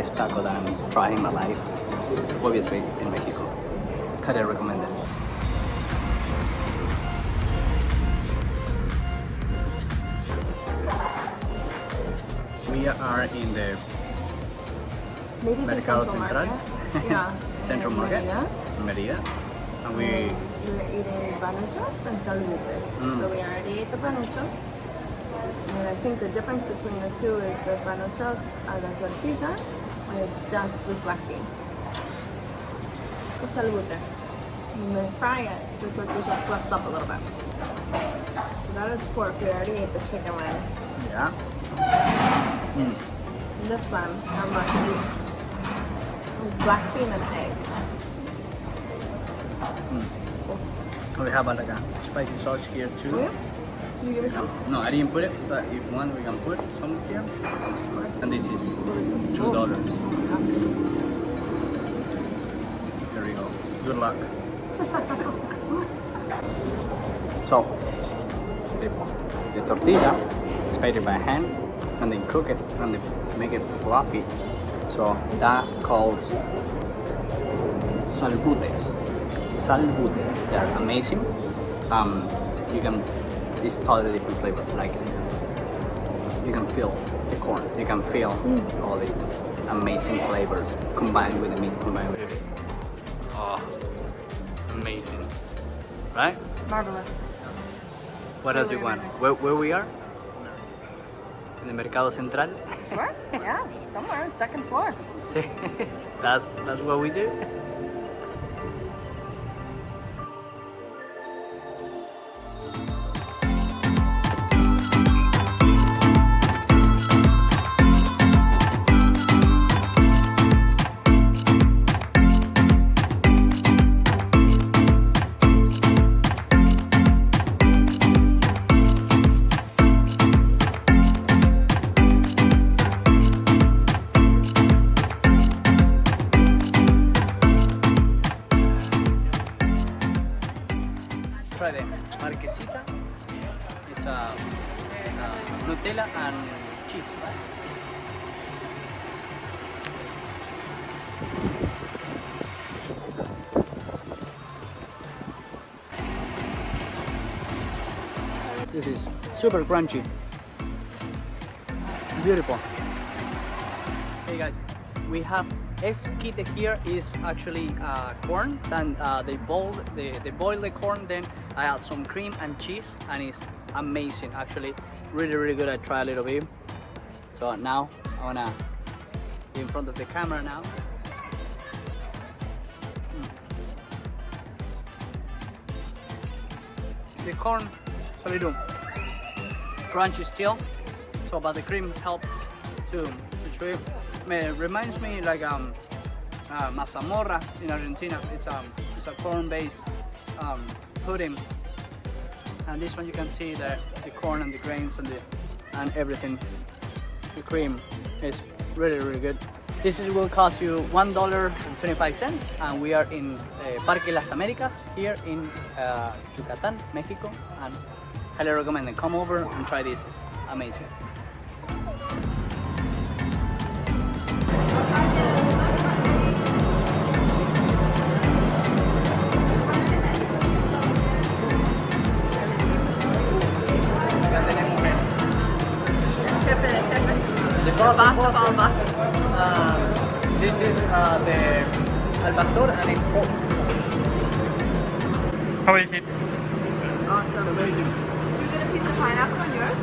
best taco that I'm trying in my life, obviously in Mexico. Highly recommend it. We are in the Mercado Central, Yeah. Central Market, Merida, and we're eating Panuchos and Salbutes. So we already ate the Panuchos. And I think the difference between the two is the Panuchos are the tortilla and stuffed with black beans. It's a Salbute. When they fry it, the tortilla fluffs up a little bit. So that is pork. We already ate the chicken wings. Yeah. And this one, I'm going to eat is black bean and egg. We have like a spicy sauce here too. Oh, yeah? Can you give me some? No, I didn't put it, but if you want, we can put some here. And this is $2. There we go. Good luck. So, the tortilla is made by hand, and they cook it and they make it fluffy. So that calls salbutes. Salbutes. They are amazing. You can. It's totally different flavors. Like you can feel the corn. You can feel all these amazing flavors combined with the meat. Combined with it. Oh, amazing, right? Marvelous. What else you want? Where we are? In the Mercado Central. Sure. Yeah. Somewhere on the second floor. See, that's what we do. Try the Marquesita. It's Nutella and cheese. This is super crunchy. Beautiful. Hey guys, we have Esquite here. Is actually corn. Then they boil the corn. Then I add some cream and cheese, and it's amazing. Actually, really good. I try a little bit. So now I wanna be in front of the camera now. The corn, so little crunchy still. So, but the cream helps to chew. It reminds me like mazamorra in Argentina. It's a corn-based pudding, and this one you can see the corn and the grains and everything. The cream is really good. This will cost you $1.25, and we are in Parque Las Américas here in Yucatan, Mexico, and highly recommend it. Come over and try this. It's amazing. This is the albacor and it's pork. How is it? Awesome. Amazing. Did you get a piece of pineapple on yours?